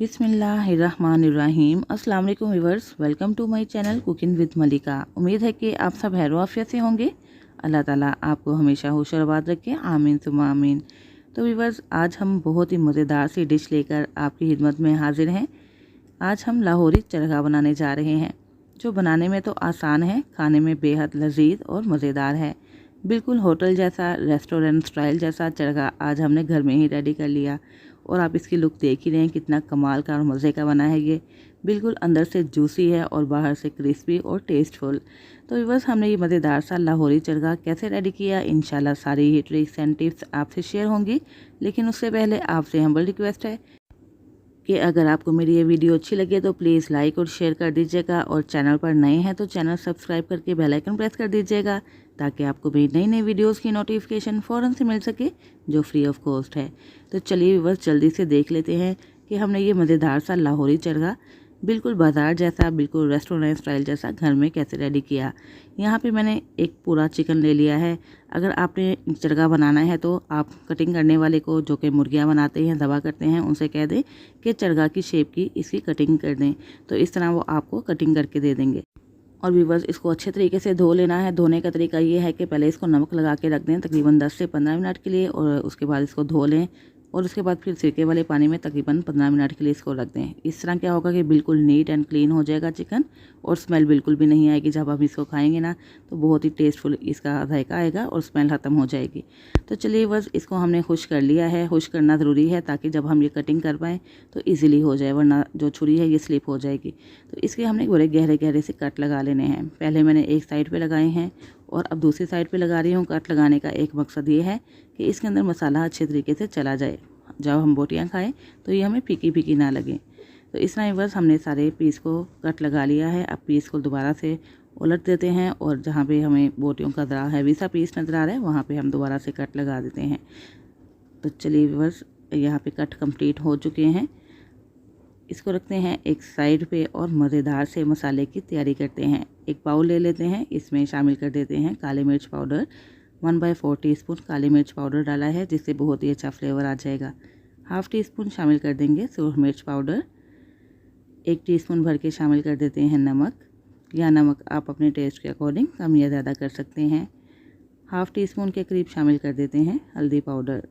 बिस्मिल्लाहिर्रहमानिर्रहीम। अस्सलाम वालेकुम viewers, welcome to my channel cooking with Malika. उम्मीद है कि आप सब खैर आफियत से होंगे। अल्लाह ताला आपको हमेशा खुश और आबाद रखे, आमीन सुम्मा आमीन। तो व्यूअर्स, आज हम बहुत ही मज़ेदार सी डिश लेकर आपकी खिदमत में हाजिर हैं। आज हम लाहौरी चरखा बनाने जा रहे हैं, जो बनाने में तो आसान है, खाने में बेहद लजीज और मज़ेदार है। बिल्कुल होटल जैसा, रेस्टोरेंट स्टाइल जैसा चरखा आज हमने घर में ही रेडी कर लिया। और आप इसकी लुक देख ही रहे हैं, कितना कमाल का और मज़े का बना है ये। बिल्कुल अंदर से जूसी है और बाहर से क्रिस्पी और टेस्टफुल। तो बस हमने ये मज़ेदार सा लाहौरी चरखा कैसे रेडी किया, इंशाल्लाह सारी ही ट्रिक्स एंड टिप्स आपसे शेयर होंगी। लेकिन उससे पहले आपसे हम्बल रिक्वेस्ट है कि अगर आपको मेरी ये वीडियो अच्छी लगे तो प्लीज़ लाइक और शेयर कर दीजिएगा, और चैनल पर नए हैं तो चैनल सब्सक्राइब करके बेल आइकन प्रेस कर दीजिएगा, ताकि आपको मेरी नई नई वीडियोस की नोटिफिकेशन फ़ौरन से मिल सके, जो फ्री ऑफ कॉस्ट है। तो चलिए बस जल्दी से देख लेते हैं कि हमने ये मज़ेदार सा लाहौरी चरखा बिल्कुल बाज़ार जैसा, बिल्कुल रेस्टोरेंट स्टाइल जैसा घर में कैसे रेडी किया। यहाँ पे मैंने एक पूरा चिकन ले लिया है। अगर आपने चरखा बनाना है तो आप कटिंग करने वाले को, जो कि मुर्गियाँ बनाते हैं, दबा करते हैं, उनसे कह दें कि चरखा की शेप की इसकी कटिंग कर दें, तो इस तरह वो आपको कटिंग करके दे देंगे। और भी बस इसको अच्छे तरीके से धो लेना है। धोने का तरीका ये है कि पहले इसको नमक लगा के रख दें तकरीबन 10 से 15 मिनट के लिए, और उसके बाद इसको धो लें, और उसके बाद फिर सिरके वाले पानी में तकरीबन 15 मिनट के लिए इसको रख दें। इस तरह क्या होगा कि बिल्कुल नीट एंड क्लीन हो जाएगा चिकन, और स्मेल बिल्कुल भी नहीं आएगी। जब हम इसको खाएंगे ना, तो बहुत ही टेस्टफुल इसका जायका आएगा और स्मेल ख़त्म हो जाएगी। तो चलिए बस इसको हमने खुश कर लिया है। खुश करना ज़रूरी है ताकि जब हम ये कटिंग कर पाएँ तो ईज़िली हो जाए, वरना जो छुरी है ये स्लिप हो जाएगी। तो इसके हमने बड़े गहरे गहरे से कट लगा लेने हैं। पहले मैंने एक साइड पे लगाए हैं और अब दूसरी साइड पे लगा रही हूँ। कट लगाने का एक मकसद ये है कि इसके अंदर मसाला अच्छे तरीके से चला जाए, जब हम बोटियाँ खाएं तो ये हमें फीकी फीकी ना लगे। तो इस तरह बस हमने सारे पीस को कट लगा लिया है। अब पीस को दोबारा से उलट देते हैं, और जहाँ पे हमें बोटियों का ज़रा हैवी सा पीस नज़र आ रहा है, वहाँ पे हम दोबारा से कट लगा देते हैं। तो चलिए बस यहाँ पे कट कंप्लीट हो चुके हैं। इसको रखते हैं एक साइड पे और मज़ेदार से मसाले की तैयारी करते हैं। एक बाउल ले लेते हैं, इसमें शामिल कर देते हैं काली मिर्च पाउडर। 1/4 टीस्पून काली मिर्च पाउडर डाला है, जिससे बहुत ही अच्छा फ्लेवर आ जाएगा। हाफ़ टी स्पून शामिल कर देंगे सूरख मिर्च पाउडर। 1 टीस्पून भर के शामिल कर देते हैं नमक, या नमक आप अपने टेस्ट के अकॉर्डिंग कम या ज़्यादा कर सकते हैं। हाफ़ टी स्पून के करीब शामिल कर देते हैं हल्दी पाउडर।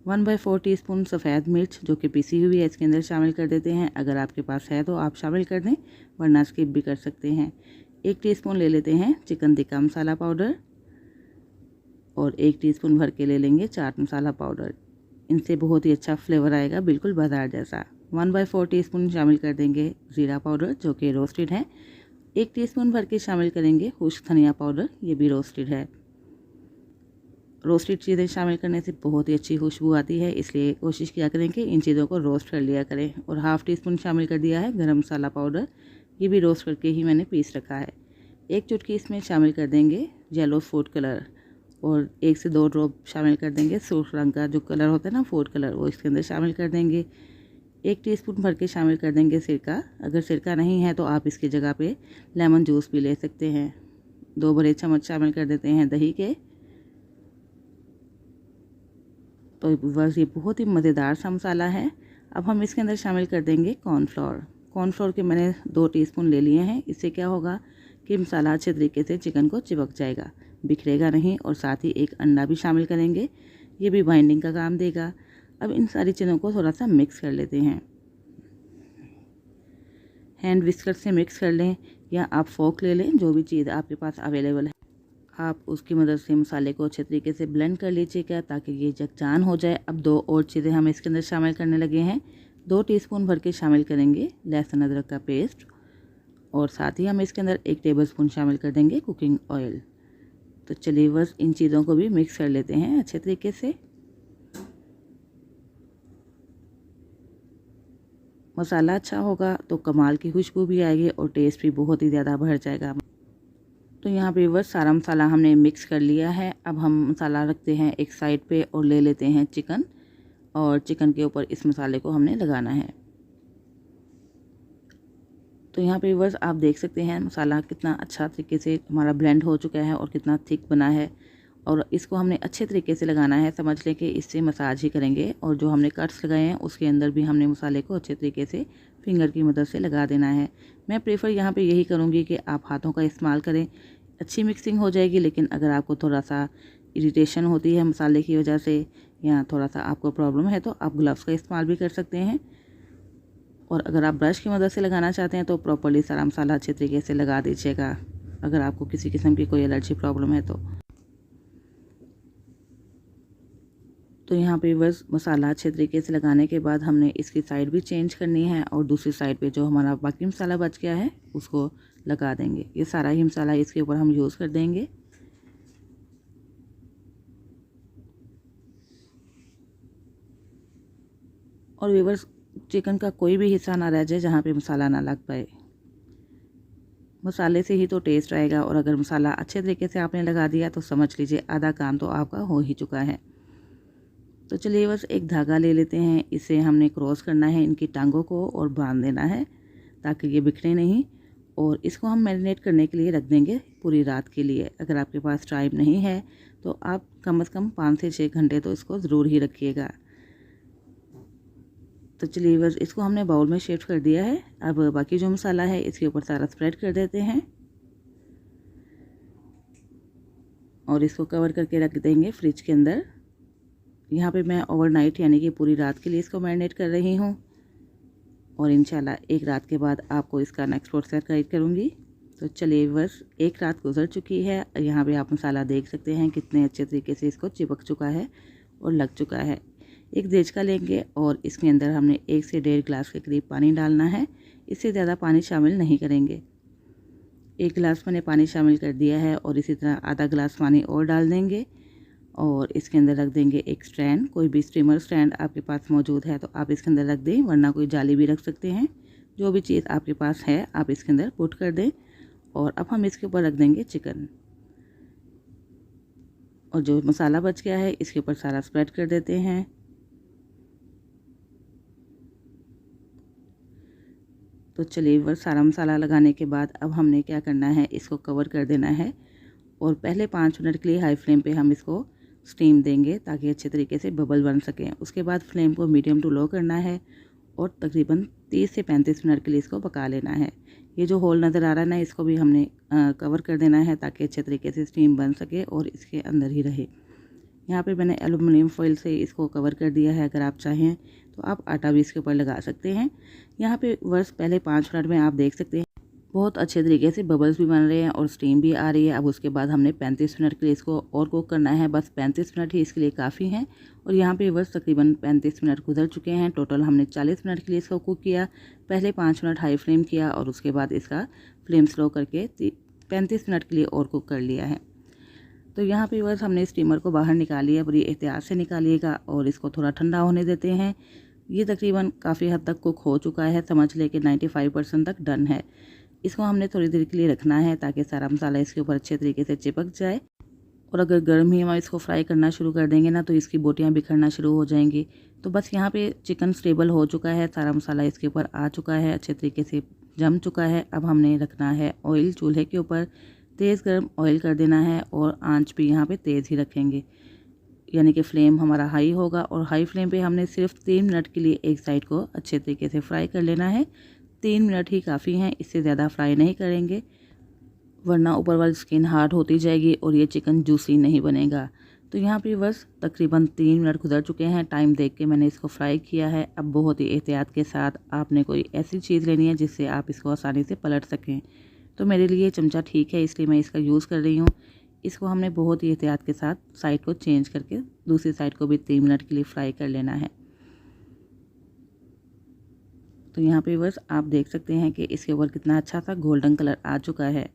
1/4 टीस्पून सफ़ेद मिर्च, जो कि पिसी हुई है, इसके अंदर शामिल कर देते हैं। अगर आपके पास है तो आप शामिल कर दें, वरना स्किप भी कर सकते हैं। 1 टीस्पून ले लेते हैं चिकन टिक्का मसाला पाउडर, और 1 टीस्पून भर के ले लेंगे चाट मसाला पाउडर। इनसे बहुत ही अच्छा फ्लेवर आएगा, बिल्कुल बाजार जैसा। 1/4 टीस्पून शामिल कर देंगे ज़ीरा पाउडर, जो कि रोस्टेड है। 1 टीस्पून भर के शामिल करेंगे खुश्क धनिया पाउडर, ये भी रोस्टेड है। रोस्टेड चीज़ें शामिल करने से बहुत ही अच्छी खुशबू आती है, इसलिए कोशिश किया करें कि इन चीज़ों को रोस्ट कर लिया करें। और हाफ़ टी स्पून शामिल कर दिया है गरम मसाला पाउडर, ये भी रोस्ट करके ही मैंने पीस रखा है। 1 चुटकी इसमें शामिल कर देंगे येलो फूड कलर, और 1 से 2 ड्रॉप शामिल कर देंगे सुर्ख रंग का जो कलर होता है ना, फूड कलर, वो इसके अंदर शामिल कर देंगे। 1 टीस्पून भर के शामिल कर देंगे सिरका। अगर सिरका नहीं है तो आप इसकी जगह पे लेमन जूस भी ले सकते हैं। 2 बड़े चम्मच शामिल कर देते हैं दही के। तो बस ये बहुत ही मज़ेदार सा मसाला है। अब हम इसके अंदर शामिल कर देंगे कॉर्नफ्लोर। कॉर्नफ्लोर के मैंने 2 टीस्पून ले लिए हैं। इससे क्या होगा कि मसाला अच्छे तरीके से चिकन को चिपक जाएगा, बिखरेगा नहीं। और साथ ही एक अंडा भी शामिल करेंगे, ये भी बाइंडिंग का काम देगा। अब इन सारी चीज़ों को थोड़ा सा मिक्स कर लेते हैं। हैंड विस्कर से मिक्स कर लें, या आप फोक ले लें, जो भी चीज़ आपके पास अवेलेबल है, आप उसकी मदद से मसाले को अच्छे तरीके से ब्लेंड कर लीजिएगा, ताकि ये यकजान हो जाए। अब 2 और चीज़ें हम इसके अंदर शामिल करने लगे हैं। 2 टीस्पून भर के शामिल करेंगे लहसुन अदरक का पेस्ट, और साथ ही हम इसके अंदर 1 टेबलस्पून शामिल कर देंगे कुकिंग ऑयल। तो चलिए बस इन चीज़ों को भी मिक्स कर लेते हैं अच्छे तरीके से। मसाला अच्छा होगा तो कमाल की खुशबू भी आएगी, और टेस्ट भी बहुत ही ज़्यादा बढ़ जाएगा। तो यहाँ पे बस सारा मसाला हमने मिक्स कर लिया है। अब हम मसाला रखते हैं एक साइड पे, और ले लेते हैं चिकन, और चिकन के ऊपर इस मसाले को हमने लगाना है। तो यहाँ पे बस आप देख सकते हैं मसाला कितना अच्छा तरीके से हमारा ब्लेंड हो चुका है, और कितना थिक बना है। और इसको हमने अच्छे तरीके से लगाना है, समझ लें कि इससे मसाज ही करेंगे। और जो हमने कट्स लगाए हैं उसके अंदर भी हमने मसाले को अच्छे तरीके से फिंगर की मदद से लगा देना है। मैं प्रेफर यहाँ पे यही करूँगी कि आप हाथों का इस्तेमाल करें, अच्छी मिक्सिंग हो जाएगी। लेकिन अगर आपको थोड़ा सा इरिटेशन होती है मसाले की वजह से या थोड़ा सा आपको प्रॉब्लम है तो आप ग्लव्स का इस्तेमाल भी कर सकते हैं। और अगर आप ब्रश की मदद से लगाना चाहते हैं तो प्रॉपर्ली सारा मसाला अच्छे तरीके से लगा दीजिएगा, अगर आपको किसी किस्म की कोई एलर्जी प्रॉब्लम है तो यहाँ पे बस मसाला अच्छे तरीके से लगाने के बाद हमने इसकी साइड भी चेंज करनी है और दूसरी साइड पे जो हमारा बाकी मसाला बच गया है उसको लगा देंगे। ये सारा ही मसाला इसके ऊपर हम यूज़ कर देंगे। और व्यूअर्स, चिकन का कोई भी हिस्सा ना रह जाए जहाँ पे मसाला ना लग पाए। मसाले से ही तो टेस्ट आएगा, और अगर मसाला अच्छे तरीके से आपने लगा दिया तो समझ लीजिए आधा काम तो आपका हो ही चुका है। तो चलिए बस एक धागा ले लेते हैं, इसे हमने क्रॉस करना है इनकी टांगों को और बांध देना है ताकि ये बिखरे नहीं। और इसको हम मैरिनेट करने के लिए रख देंगे पूरी रात के लिए। अगर आपके पास टाइम नहीं है तो आप कम से कम 5 से 6 घंटे तो इसको ज़रूर ही रखिएगा। तो चलिए बस इसको हमने बाउल में शिफ्ट कर दिया है। अब बाकी जो मसाला है इसके ऊपर सारा स्प्रेड कर देते हैं और इसको कवर करके रख देंगे फ्रिज के अंदर। यहाँ पे मैं ओवरनाइट यानी कि पूरी रात के लिए इसको मैरिनेट कर रही हूँ और इंशाल्लाह एक रात के बाद आपको इसका नेक्स्ट प्रोसेस गाइड करूँगी। तो चलिए बस एक रात गुजर चुकी है। यहाँ पे आप मसाला देख सकते हैं कितने अच्छे तरीके से इसको चिपक चुका है और लग चुका है। एक देचका लेंगे और इसके अंदर हमने 1 से 1.5 गिलास के करीब पानी डालना है। इससे ज़्यादा पानी शामिल नहीं करेंगे। 1 गिलास मैंने पानी शामिल कर दिया है और इसी तरह आधा गिलास पानी और डाल देंगे और इसके अंदर रख देंगे एक स्टैंड। कोई भी स्टीमर स्टैंड आपके पास मौजूद है तो आप इसके अंदर रख दें, वरना कोई जाली भी रख सकते हैं। जो भी चीज़ आपके पास है आप इसके अंदर पुट कर दें। और अब हम इसके ऊपर रख देंगे चिकन और जो मसाला बच गया है इसके ऊपर सारा स्प्रेड कर देते हैं। तो चलिए बस सारा मसाला लगाने के बाद अब हमने क्या करना है, इसको कवर कर देना है और पहले 5 मिनट के लिए हाई फ्लेम पे हम इसको स्टीम देंगे ताकि अच्छे तरीके से बबल बन सकें। उसके बाद फ्लेम को मीडियम टू लो करना है और तकरीबन 30 से 35 मिनट के लिए इसको पका लेना है। ये जो होल नज़र आ रहा है ना, इसको भी हमने कवर कर देना है ताकि अच्छे तरीके से स्टीम बन सके और इसके अंदर ही रहे। यहाँ पे मैंने एलुमिनियम फॉइल से इसको कवर कर दिया है। अगर आप चाहें तो आप आटा भी इसके ऊपर लगा सकते हैं। यहाँ पे वर्ष पहले 5 मिनट में आप देख सकते हैं बहुत अच्छे तरीके से बबल्स भी बन रहे हैं और स्टीम भी आ रही है। अब उसके बाद हमने 35 मिनट के लिए इसको और कुक करना है। बस 35 मिनट ही इसके लिए काफ़ी हैं। और यहाँ पे वर्ष तकरीबन 35 मिनट गुजर चुके हैं। टोटल हमने 40 मिनट के लिए इसको कुक किया। पहले 5 मिनट हाई फ्लेम किया और उसके बाद इसका फ्लेम स्लो करके 35 मिनट के लिए और कुक कर लिया है। तो यहाँ पे बस हमने स्टीमर को बाहर निकाल लिया। बड़ी एहतियात से निकालिएगा और इसको थोड़ा ठंडा होने देते हैं। ये तकरीबन काफ़ी हद तक कुक हो चुका है, समझ ले कि 95% तक डन है। इसको हमने थोड़ी देर के लिए रखना है ताकि सारा मसाला इसके ऊपर अच्छे तरीके से चिपक जाए। और अगर गर्म ही हम इसको फ्राई करना शुरू कर देंगे ना तो इसकी बोटियाँ बिखरना शुरू हो जाएंगी। तो बस यहाँ पे चिकन स्टेबल हो चुका है, सारा मसाला इसके ऊपर आ चुका है, अच्छे तरीके से जम चुका है। अब हमने रखना है ऑयल चूल्हे के ऊपर, तेज़ गर्म ऑयल कर देना है और आंच भी यहाँ पे तेज़ ही रखेंगे, यानी कि फ्लेम हमारा हाई होगा। और हाई फ्लेम पे हमने सिर्फ 3 मिनट के लिए एक साइड को अच्छे तरीके से फ्राई कर लेना है। 3 मिनट ही काफ़ी हैं, इससे ज़्यादा फ्राई नहीं करेंगे वरना ऊपर वाली स्किन हार्ड होती जाएगी और ये चिकन जूसी नहीं बनेगा। तो यहाँ पे बस तकरीबन 3 मिनट गुजर चुके हैं। टाइम देख के मैंने इसको फ्राई किया है। अब बहुत ही एहतियात के साथ आपने कोई ऐसी चीज़ लेनी है जिससे आप इसको आसानी से पलट सकें। तो मेरे लिए चमचा ठीक है, इसलिए मैं इसका यूज़ कर रही हूँ। इसको हमने बहुत ही एहतियात के साथ साइड को चेंज करके दूसरी साइड को भी 3 मिनट के लिए फ्राई कर लेना है। तो यहाँ पे बस आप देख सकते हैं कि इसके ऊपर कितना अच्छा सा गोल्डन कलर आ चुका है।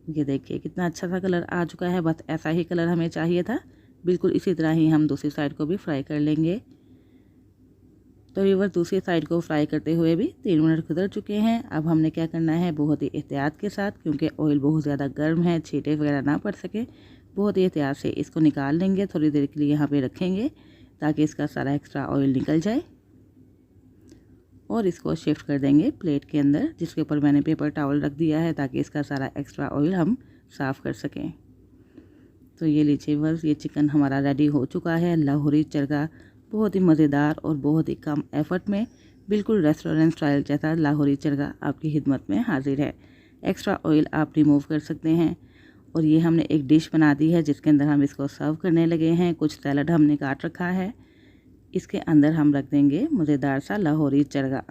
ये देखिए कितना अच्छा सा कलर आ चुका है। बस ऐसा ही कलर हमें चाहिए था। बिल्कुल इसी तरह ही हम दूसरी साइड को भी फ्राई कर लेंगे। तो ये बस दूसरी साइड को फ्राई करते हुए भी 3 मिनट गुजर चुके हैं। अब हमने क्या करना है, बहुत ही एहतियात के साथ, क्योंकि ऑयल बहुत ज़्यादा गर्म है, छींटे वगैरह ना पड़ सके, बहुत ही एहतियात से इसको निकाल लेंगे। थोड़ी देर के लिए यहाँ पे रखेंगे ताकि इसका सारा एक्स्ट्रा ऑयल निकल जाए। और इसको शिफ्ट कर देंगे प्लेट के अंदर, जिसके ऊपर मैंने पेपर टॉवल रख दिया है ताकि इसका सारा एक्स्ट्रा ऑयल हम साफ़ कर सकें। तो ये लीजिए बस, ये चिकन हमारा रेडी हो चुका है। लाहौरी चरगा बहुत ही मज़ेदार और बहुत ही कम एफर्ट में बिल्कुल रेस्टोरेंट स्टाइल जैसा लाहौरी चरगा आपकी खिदमत में हाजिर है। एक्स्ट्रा ऑयल आप रिमूव कर सकते हैं। और ये हमने एक डिश बना दी है जिसके अंदर हम इसको सर्व करने लगे हैं। कुछ सैलड हमने काट रखा है, इसके अंदर हम रख देंगे मज़ेदार सा लाहौरी चरगा।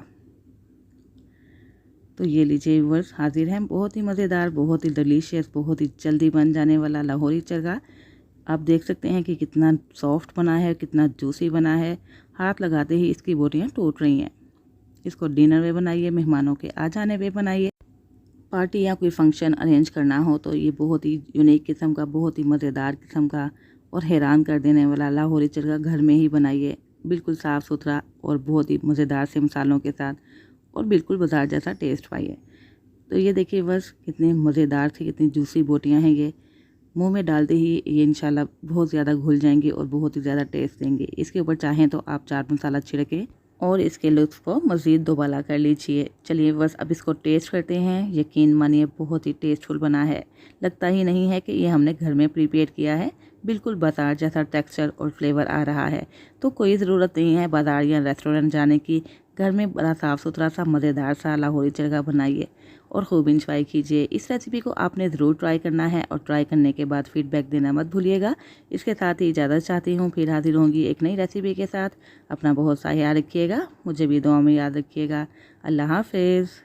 तो ये लीजिए व्यूअर्स, हाजिर है बहुत ही मज़ेदार, बहुत ही डिलीशियस, बहुत ही जल्दी बन जाने वाला लाहौरी चरगा। आप देख सकते हैं कि कितना सॉफ्ट बना है, कितना जूसी बना है। हाथ लगाते ही इसकी बोटियाँ टूट रही हैं। इसको डिनर में बनाइए, मेहमानों के आ जाने पे बनाइए, पार्टी या कोई फंक्शन अरेंज करना हो तो ये बहुत ही यूनिक किस्म का, बहुत ही मज़ेदार किस्म का और हैरान कर देने वाला लाहौरी चरगा घर में ही बनाइए। बिल्कुल साफ़ सुथरा और बहुत ही मज़ेदार से मसालों के साथ, और बिल्कुल बाजार जैसा टेस्ट पाइए। तो ये देखिए बस, कितनी मज़ेदार थी, कितनी जूसी बोटियाँ हैं ये। मुंह में डालते ही ये इंशाल्लाह बहुत ज़्यादा घुल जाएंगी और बहुत ही ज़्यादा टेस्ट देंगे। इसके ऊपर चाहें तो आप चाट मसाला छिड़कें और इसके लुत्फ़ को मज़ीद दोबाला कर लीजिए। चलिए बस अब इसको टेस्ट करते हैं। यकीन मानिए बहुत ही टेस्टफुल बना है। लगता ही नहीं है कि ये हमने घर में प्रिपेयर किया है। बिल्कुल बाजार जैसा टेक्सचर और फ्लेवर आ रहा है। तो कोई ज़रूरत नहीं है बाजार या रेस्टोरेंट जाने की। घर में बड़ा साफ़ सुथरा सा मज़ेदार सा लाहौरी चरगा बनाइए और खूब इंजॉय कीजिए। इस रेसिपी को आपने ज़रूर ट्राई करना है और ट्राई करने के बाद फ़ीडबैक देना मत भूलिएगा। इसके साथ ही इजाज़त चाहती हूँ, फिर हाजिर होंगी एक नई रेसिपी के साथ। अपना बहुत सा ख्याल रखिएगा, मुझे भी दुआ में याद रखिएगा। अल्लाह हाफ़िज़।